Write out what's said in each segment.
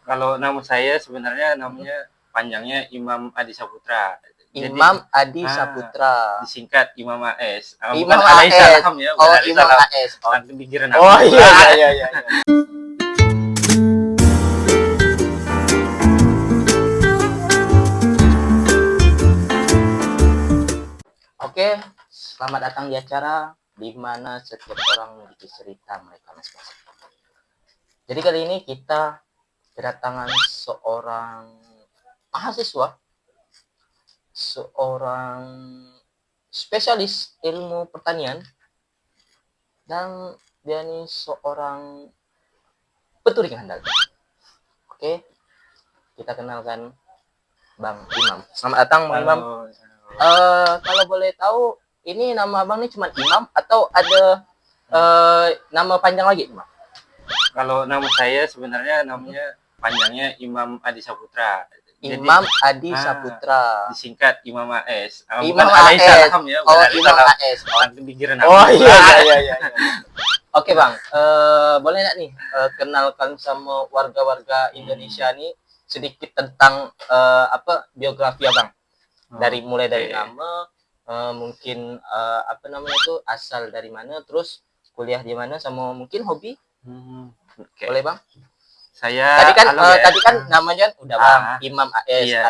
Kalau nama saya sebenarnya namanya panjangnya Imam Adi Saputra. Jadi Imam Adi Saputra. disingkat Imam AS. Bukan Imam alai AS. salam ya, bukan Oh, alai Imam salam. AS. Oh, Nanti dikira oh nabi. iya, iya, iya, iya, iya. Oke, selamat datang di acara di mana setiap orang memiliki cerita mereka masing-masing. Jadi kali ini kita kedatangan seorang mahasiswa, seorang spesialis ilmu pertanian, dan dia ini seorang peturing handal. Oke, kita kenalkan Bang Imam. Selamat datang Bang Imam. Kalau boleh tahu, ini nama abang ini cuma Imam atau ada nama panjang lagi, Imam? Kalau nama saya sebenarnya namanya panjangnya Imam Adi Saputra. Imam Adi Saputra. Disingkat Imam AS. Imam Bukan alai AS. salam ya, Oh, bukan alai Imam salam. AS. Nanti dikira nabi. Oh iya, iya, iya, iya. Oke Bang, boleh nggak nih kenalkan sama warga-warga Indonesia nih sedikit tentang biografi abang? Mulai dari nama, mungkin apa namanya itu asal dari mana, terus kuliah di mana, sama mungkin hobi. Okay. Boleh Bang? Tadi kan namanya udah Bang, Imam AS iya.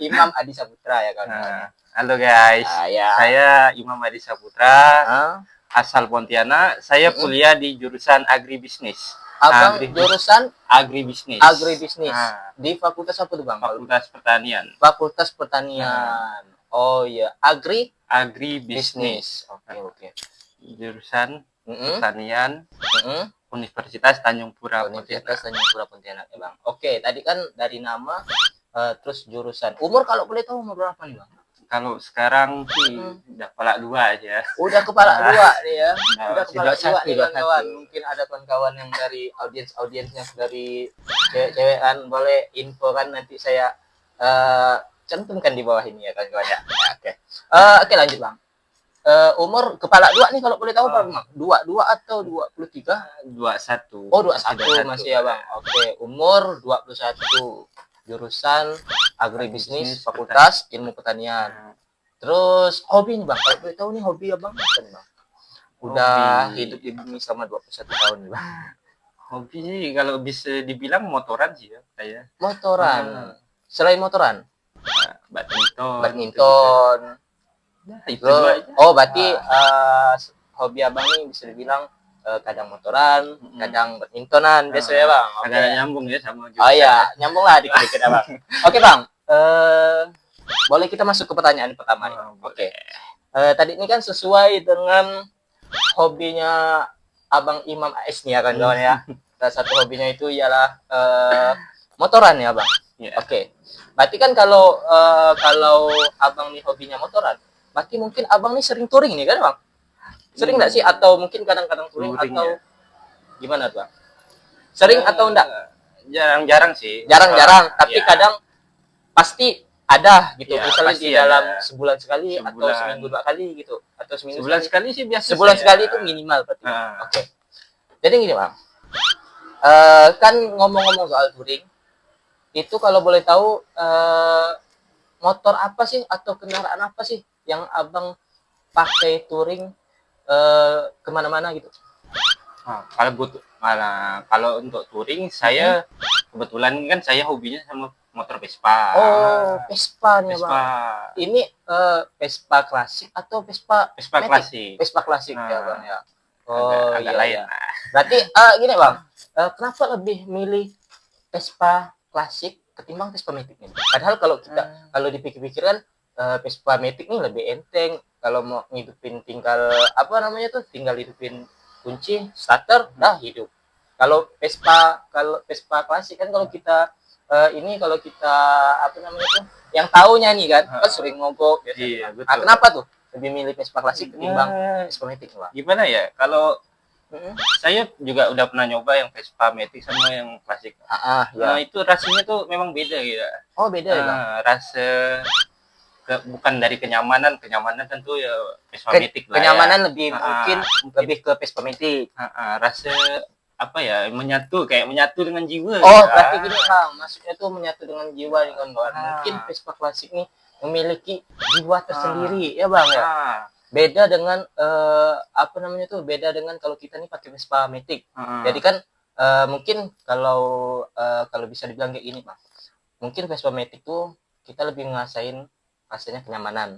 Imam Adi Saputra ya kan. Halo guys, ya. Saya Imam Adi Saputra, asal Pontianak. Saya kuliah di jurusan agribisnis. Abang jurusan agribisnis. Di fakultas apa tuh Bang? Fakultas Pertanian. Fakultas Pertanian. Oh iya, agribisnis. Oke. Jurusan pertanian. Universitas Tanjung Pura Pontianak ya Bang. Oke, tadi kan dari nama, terus jurusan. Umur kalau boleh tahu umur berapa nih Bang? Kalau sekarang sih udah kepala 2 aja. Udah kepala 2 nih ya. Udah kepala 2 nih kawan-kawan. Mungkin ada kawan-kawan yang dari audiensnya dari cewek-cewek kan, boleh info kan, nanti saya cantumkan di bawah ini ya kawan-kawan ya. Oke. Oke, lanjut Bang. Umur kepala 2 nih kalau boleh tahu Bang. 22 atau 23? 21. Oh, 21 masih ya Bang. Oke, umur 21. Jurusan agribisnis, fakultas ilmu pertanian. Terus hobi nih Bang, kalau boleh tahu nih hobi Abang apa nih Bang? Udah hidup di bumi selama 21 tahun nih Bang. Hobi sih kalau bisa dibilang motoran sih ya saya. Motoran. Selain motoran? Badminton. Itu berarti hobi Abang nih bisa dibilang kadang motoran, kadang badmintonan biasanya Bang. Kadang nyambung ya sama jurusan. Oh iya, nyambung lah dikit-dikit Abang. Oke Bang, boleh kita masuk ke pertanyaan pertama nih. Oke. Tadi ini kan sesuai dengan hobinya Abang Imam AS nih ya kan kawan ya. Salah satu hobinya itu ialah motoran ya Bang. Oke. Berarti kan kalau Abang nih hobinya motoran, berarti mungkin Abang nih sering touring nih kan Bang? Sering nggak sih? Atau mungkin kadang-kadang touring atau gimana tuh Bang? Sering atau enggak? Jarang-jarang sih. Jarang-jarang, tapi kadang pasti ada gitu. Misalnya di dalam sebulan sekali atau seminggu 2 kali gitu. Atau seminggu sebulan sekali sih biasa. Sebulan sekali itu minimal berarti. Oke. Jadi gini Bang. Kan ngomong-ngomong soal touring, itu kalau boleh tahu motor apa sih atau kendaraan apa sih yang Abang pakai touring kemana-mana gitu? Kalau untuk touring saya kebetulan kan saya hobinya sama motor Vespa. Oh, Vespa nih Bang. Ini Vespa klasik atau Vespa klasik? Vespa klasik ya Bang ya. Oh, agak lain. Berarti gini Bang, kenapa lebih milih Vespa klasik ketimbang Vespa Matic nih? Padahal kalau dipikir-pikir kan Vespa Matic nih lebih enteng. Kalau mau ngidupin tinggal hidupin kunci starter dah hidup. Kalau Vespa klasik kan kalau kita yang taunya nih kan sering mogok biasanya. Iya, betul. Kenapa tuh lebih milih Vespa klasik ketimbang Vespa Matic Bang? Gimana ya? Kalau saya juga udah pernah nyoba yang Vespa Matic sama yang klasik. Nah, itu rasanya tuh memang beda gitu. Oh, beda ya Bang? Rasa bukan dari kenyamanan tentu ya Vespa Matic lah. Kenyamanan lebih mungkin lebih ke Vespa Matic. Rasa apa ya, kayak menyatu dengan jiwa. Oh, berarti gini Bang, maksudnya tuh menyatu dengan jiwa nih kawan-kawan. Mungkin Vespa klasik nih memiliki jiwa tersendiri ya Bang ya. Beda dengan apa namanya tuh, beda dengan kalau kita nih pakai Vespa Matic. Jadi kan mungkin kalau bisa dibilang kayak gini Bang. Mungkin Vespa Matic tuh kita lebih ngerasain rasanya kenyamanan.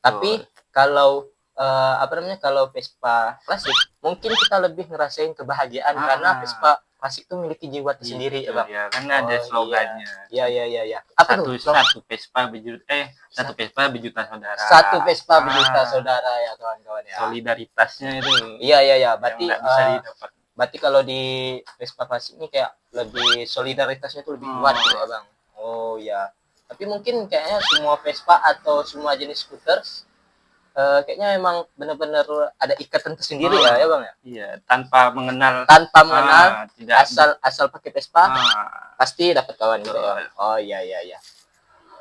Tapi kalau apa namanya, kalau Vespa klasik mungkin kita lebih ngerasain kebahagiaan karena Vespa klasik itu memiliki jiwa tersendiri ya Bang. Ya, kan ada slogannya. Iya. Apa tuh? Satu Vespa berjuta saudara. Satu Vespa berjuta saudara ya kawan-kawan ya. Solidaritasnya itu. Iya. Berarti bisa didapat. Berarti kalau di Vespa klasik ini kayak lebih solidaritasnya tuh lebih kuat gitu ya Bang. Oh ya. Tapi mungkin kayaknya semua Vespa atau semua jenis skuter kayaknya memang benar-benar ada ikatan tersendiri ya Bang ya. Iya, tanpa mengenal asal pakai Vespa pasti dapat kawan gitu ya. Oh iya.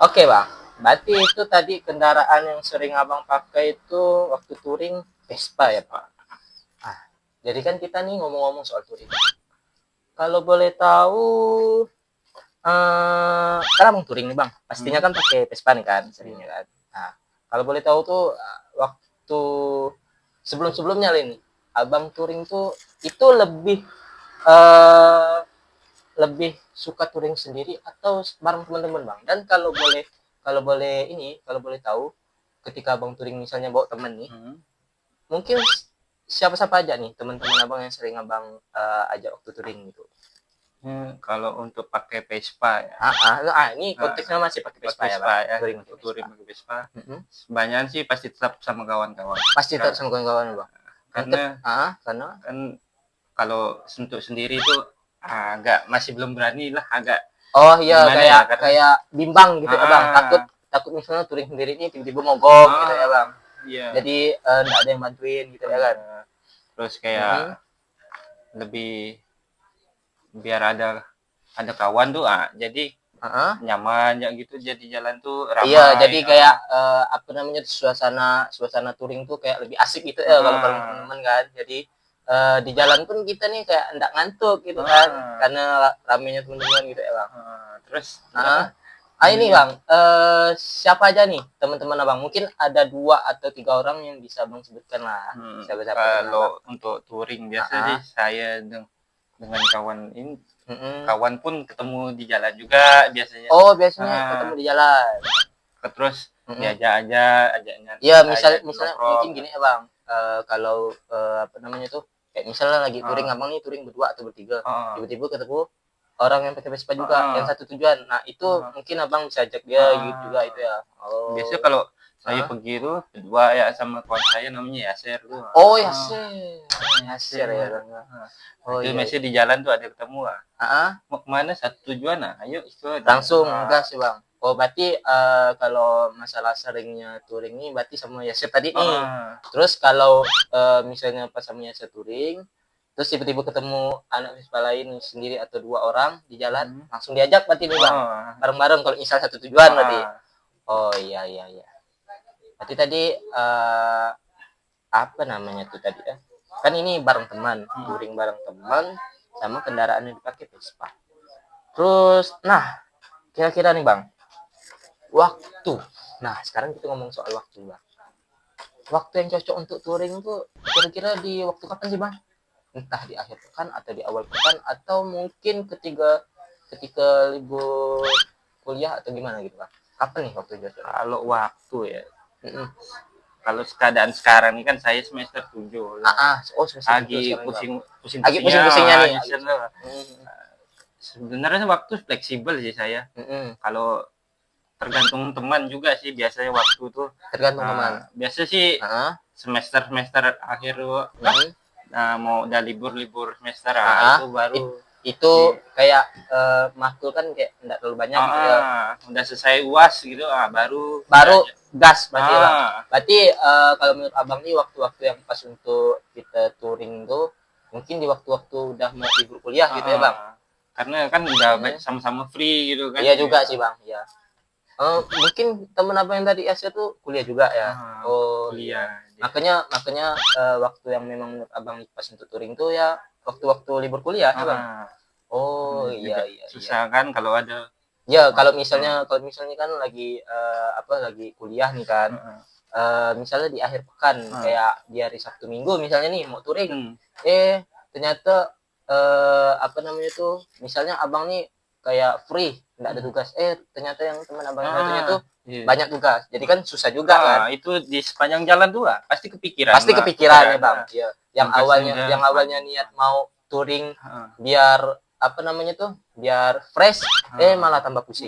Oke Bang, berarti itu tadi kendaraan yang sering Abang pakai itu waktu touring Vespa ya Pak. Jadi kan kita nih ngomong-ngomong soal touring. Kalau boleh tahu kan Abang touring nih Bang, pastinya kan pakai Vespa nih kan seringnya kan. Nah, kalau boleh tahu tuh waktu sebelumnya ini Abang touring tuh itu lebih suka touring sendiri atau bareng teman-teman Bang? Dan kalau boleh tahu ketika Abang touring misalnya bawa teman nih, mungkin siapa-siapa aja nih teman-teman Abang yang sering Abang ajak waktu touring gitu? Kalau untuk pakai Vespa ya. Ini konteksnya masih pakai Vespa ya, Bang. Touring pakai Vespa. Sebanyak sih pasti tetap sama kawan-kawan. Pasti tetap sama kawan-kawan, Bang. Karena kan kalau untuk sendiri itu masih belum berani lah, agak. Oh iya, kayak bimbang gitu ya, Bang. Takut misalnya touring sendiri ini tiba-tiba mogok gitu ya, Bang. Iya. Jadi enggak ada yang bantuin gitu ya kan. Terus kayak lebih biar ada kawan tuh jadi nyaman ya gitu, jadi jalan tuh ramai. Iya, jadi kayak apa namanya, suasana touring tuh kayak lebih asik gitu ya kalau bareng teman-teman kan. Jadi di jalan pun kita nih kayak enggak ngantuk gitu kan karena ramainya teman-teman gitu ya Bang. Terus ini Bang, siapa aja nih teman-teman Abang? Mungkin ada 2 atau 3 orang yang bisa Bang sebutkan lah. Kalau untuk touring biasa sih saya dengan kawan ini, kawan pun ketemu di jalan juga biasanya. Oh, biasanya ketemu di jalan. Terus ajaknya. Iya, misalnya mungkin gini ya Bang, kalau apa namanya tuh, kayak misalnya lagi touring Abang nih, touring berdua atau bertiga, tiba-tiba ketemu orang yang pakai Vespa juga, yang satu tujuan. Nah, itu mungkin Abang bisa ajak dia gitu juga itu ya. Oh. Biasanya kalau saya pergi tuh berdua ya sama kawan saya namanya Yasir tuh. Oh, Yasir ya Bang. Oh, itu masih di jalan tuh ada ketemu mau kemana, satu tujuan ayo ikut. Langsung gas sih Bang. Oh, berarti kalau masalah seringnya touring ini berarti sama Yasir tadi nih. Terus kalau misalnya pas sama Yasir touring, terus tiba-tiba ketemu anak Vespa lain sendiri atau 2 orang di jalan, langsung diajak berarti nih Bang. Bareng-bareng kalau misal satu tujuan berarti. Oh iya. Berarti tadi apa namanya tuh tadi ya? Kan ini bareng teman, touring bareng teman sama kendaraan yang dipakai Vespa. Terus kira-kira nih Bang, waktu. Nah, sekarang kita ngomong soal waktu, Bang. Waktu yang cocok untuk touring tuh kira-kira di waktu kapan sih, Bang? Entah di akhir pekan atau di awal pekan atau mungkin ketika libur kuliah atau gimana gitu, Bang? Kapan nih waktu cocok? Kalau waktu ya. Kalau keadaan sekarang ini kan saya semester 7. Lagi pusing-pusingnya nih. Sebenarnya waktu fleksibel sih saya. Kalau tergantung teman juga sih biasanya waktu tuh. Tergantung teman. Biasa sih semester akhir mau udah libur semester itu baru. Itu kayak makul kan kayak enggak terlalu banyak gitu ya. Udah selesai UAS gitu baru gas berarti Bang. Berarti kalau menurut Abang nih waktu-waktu yang pas untuk kita touring tuh mungkin di waktu-waktu udah mau libur kuliah gitu ya Bang. Karena kan udah sama-sama free gitu kan. Iya juga sih Bang, ya. Mungkin teman Abang yang tadi Asia tuh kuliah juga ya. Kuliah. Makanya waktu yang memang menurut Abang pas untuk touring tuh ya waktu-waktu libur kuliah, ya Bang? Ah, Oh, iya. susah kan kalau ada. Ya, kalau misalnya kan lagi lagi kuliah nih kan. Misalnya di akhir pekan kayak di hari Sabtu Minggu misalnya nih mau touring. Ternyata misalnya Abang nih kayak free, enggak ada tugas. Ternyata yang teman Abang satunya tuh banyak tugas. Jadi kan susah juga kan. Itu di sepanjang jalan tuh pasti kepikiran. Pasti kepikiran ya, Bang. Iya. Yang awalnya niat mau touring biar biar fresh, malah tambah pusing.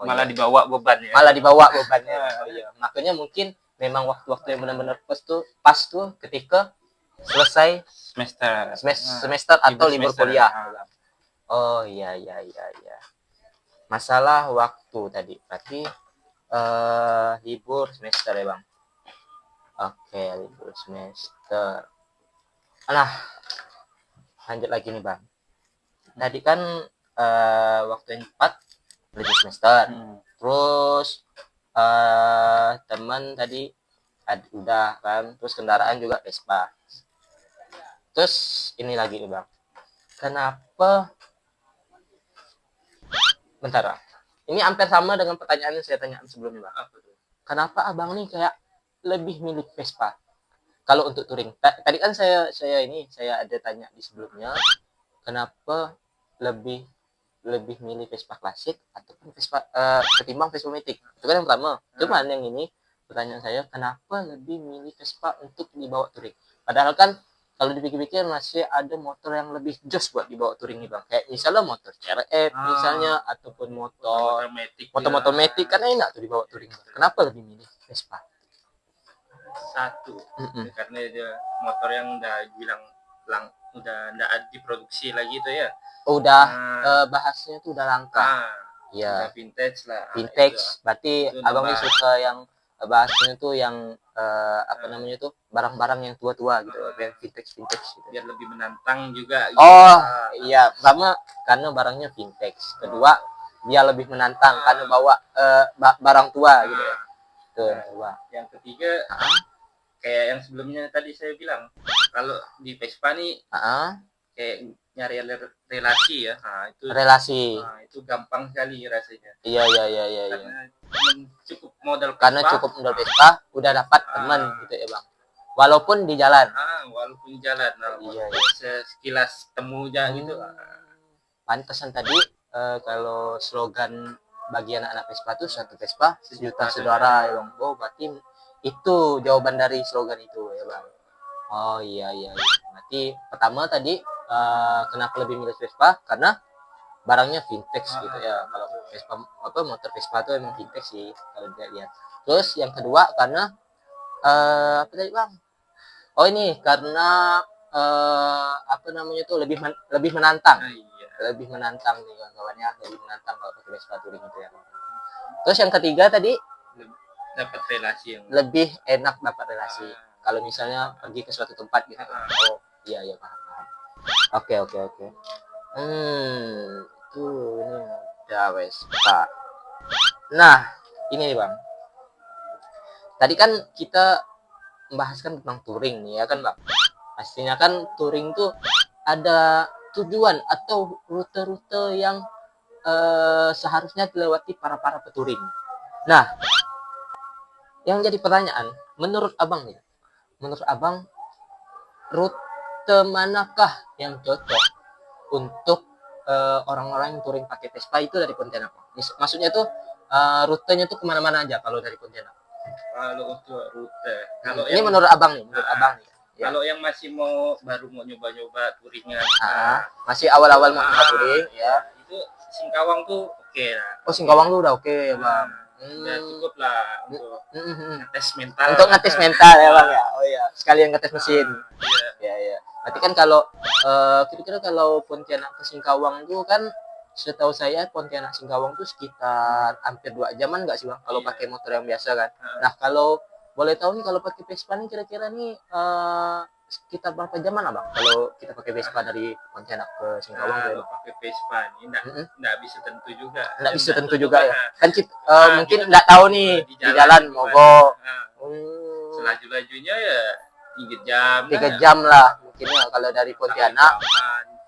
Malah dibawa bebannya. Oh iya. Makanya mungkin memang waktu-waktu yang benar-benar pas tuh ketika selesai semester atau libur kuliah. Oh iya. Masalah waktu tadi. Berarti libur semester ya, Bang. Oke, libur semester. Nah, lanjut lagi nih, Bang. Tadi kan waktu yang tepat libur semester. Terus teman tadi udah kan, terus kendaraan juga Vespa. Terus ini lagi nih, Bang. Kenapa? Bentar, Bang. Ini hampir sama dengan pertanyaan yang saya tanyakan sebelumnya, Bang. Kenapa Abang nih kayak lebih milih Vespa kalau untuk touring? Tadi kan saya ada tanya di sebelumnya, kenapa lebih milih Vespa klasik ataupun Vespa ketimbang Vespa Matic? Itu kan yang pertama. Cuman yang ini pertanyaan saya, kenapa lebih milih Vespa untuk dibawa touring? Padahal kan kalau dipikir-pikir masih ada motor yang lebih jos buat dibawa touring nih, Bang. Kayak misalnya motor CRF misalnya, ataupun motor Matic kan enak tuh dibawa touring. Kenapa lebih milih Vespa? Satu, karena dia motor yang udah udah nggak diproduksi lagi tuh ya. Udah bahasnya tuh udah langka. Iya. Vintage lah. Berarti Abang ini suka yang bahasanya tuh yang barang-barang yang tua-tua gitu, yang vintage gitu. Biar lebih menantang juga. Gitu. Oh iya, pertama karena barangnya vintage. Kedua, dia lebih menantang karena bawa barang tua gitu ya. Yang ketiga, kayak yang sebelumnya tadi saya bilang, kalau di Vespa nih kayak nyari relasi ya. Itu gampang sekali rasanya. Iya. Karena cukup modal Vespa udah dapat teman gitu ya, Bang. Walaupun di jalan. Iya. Sekilas temu aja gitu. Pantesan tadi kalau slogan bagi anak-anak Vespa tuh satu Vespa sejuta saudara ya, Bang. Oh, berarti itu jawaban dari slogan itu ya, Bang. Oh iya. Berarti pertama tadi kenapa lebih milih Vespa? Karena barangnya vintage gitu ya. Kalau Vespa motor Vespa itu emang vintage sih kalau dilihat. Terus yang kedua karena apa tadi, Bang? Oh ini karena lebih menantang. Lebih menantang nih kawannya, lebih menantang kalau pakai Vespa touring itu ya. Terus yang ketiga tadi dapat relasi yang lebih enak, dapat relasi. Kalau misalnya pergi ke suatu tempat gitu. Oh iya paham. Oke. Itu ini udah Vespa. Nah, ini nih, Bang. Tadi kan kita membahaskan tentang touring nih ya kan, Bang. Pastinya kan touring tuh ada tujuan atau rute-rute yang seharusnya dilewati para peturing. Nah, yang jadi pertanyaan, menurut Abang, rute manakah yang cocok untuk orang-orang yang touring pakai Vespa itu dari Pontianak? Maksudnya tuh rutenya tuh kemana-mana aja kalau dari Pontianak? Kalau untuk rute, ini menurut Abang nih, Ya. Kalau yang masih baru mau nyoba-nyoba touringnya, masih awal-awal mau nyoba touring, ya. Itu Singkawang tuh oke lah. Oh, Singkawang tuh udah oke ya, Bang. Udah cukup lah untuk ngetes mental. Untuk ngetes mental ya, Bang ya. Oh iya, sekalian ngetes mesin. Iya. Berarti kan kalau kira-kira kalau Pontianak ke Singkawang tuh kan setahu saya Pontianak Singkawang tuh sekitar hampir 2 jaman nggak sih, Bang? Kalau pakai motor yang biasa kan. Nah, kalau boleh tahu nih kalau pakai Vespa nih kira-kira nih sekitar berapa jaman, Bang? Kalau kita pakai Vespa dari Pontianak ke Singkawang kalau pakai Vespa nih enggak bisa tentu juga. Enggak bisa tentu juga ya. Kan mungkin enggak tahu nih di jalan mogok. Selaju-lajunya ya 3 jam. 3 jam lah mungkin ini kalau dari Pontianak.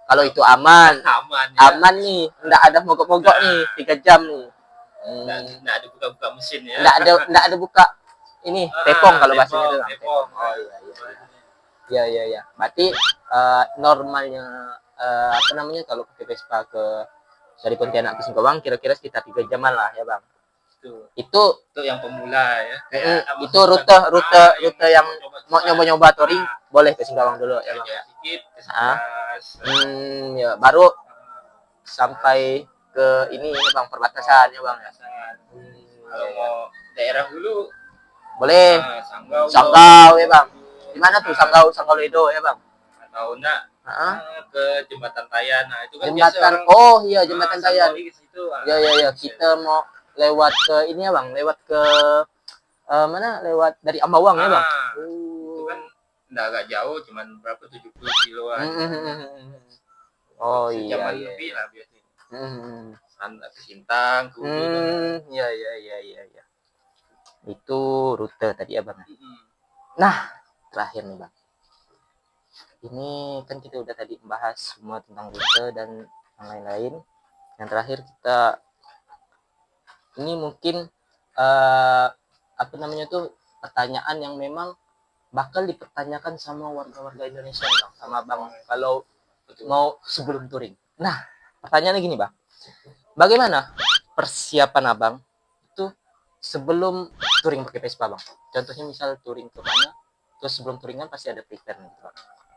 Kalau itu aman. Aman nih, enggak ada mogok-mogok nih 3 jam nih. Enggak ada buka-buka mesin ya. Enggak ada buka ini tepong kalau bahasanya itu. Tepong. Oh iya. Iya. Berarti normalnya apa namanya kalau pakai Vespa dari Pontianak ke Singkawang kira-kira sekitar 3 jaman lah ya, Bang. Itu yang pemula ya. Itu rute yang mau nyoba-nyoba touring boleh ke Singkawang dulu ya, Bang. Ya, baru sampai ke ini Bang, perbatasan ya, Bang. Kalau mau daerah dulu boleh. Sanggau ya, Bang. Di mana tuh Sanggau Ledo ya, Bang? Atau enggak? Ke Jembatan Tayan. Nah, itu kan Jembatan. Oh iya, Jembatan Tayan. Ya. Kita mau lewat ke ini ya, Bang. Lewat ke mana? Lewat dari Ambawang ya, Bang. Itu kan enggak agak jauh, cuman berapa 70 kiloan. Oh iya. Jaman lebih lah biasanya. Anda ke Sintang, ke Ubud. Iya. Itu rute tadi ya, Bang. Nah, terakhir nih, Bang. Ini kan kita udah tadi membahas semua tentang rute dan yang lain-lain. Yang terakhir kita ini mungkin apa namanya tuh pertanyaan yang memang bakal dipertanyakan sama warga-warga Indonesia, Bang, sama Bang kalau mau sebelum touring. Nah, pertanyaannya gini, Bang. Bagaimana persiapan Abang itu sebelum touring pakai Vespa, Bang? Contohnya misal touring ke mana, terus sebelum touringan pasti ada prepare gitu, Bang.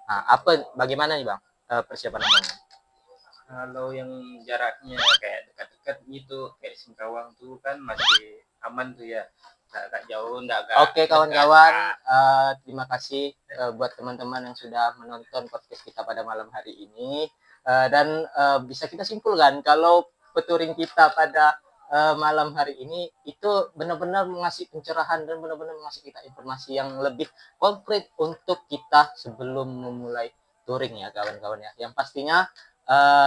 Nah, bagaimana nih, Bang, persiapan Abang? Kalau yang jaraknya kayak dekat-dekat gitu, kayak Singkawang tuh kan masih aman tuh ya. Nggak jauh, nggak agak. Oke, kawan-kawan, terima kasih buat teman-teman yang sudah menonton podcast kita pada malam hari ini. Dan bisa kita simpulkan kalau petouring kita pada malam hari ini itu benar-benar mengasih pencerahan dan benar-benar mengasih kita informasi yang lebih konkret untuk kita sebelum memulai touring ya, kawan-kawan ya. Yang pastinya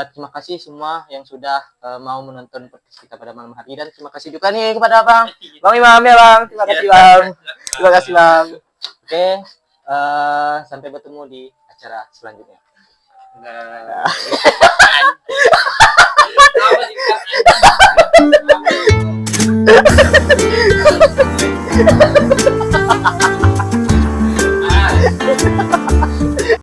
terima kasih semua yang sudah mau menonton podcast kita pada malam hari, dan terima kasih juga nih kepada Bang Imam ya, Bang. Terima kasih, Bang. Terima kasih, Bang. Oke, sampai bertemu di acara selanjutnya. Nah.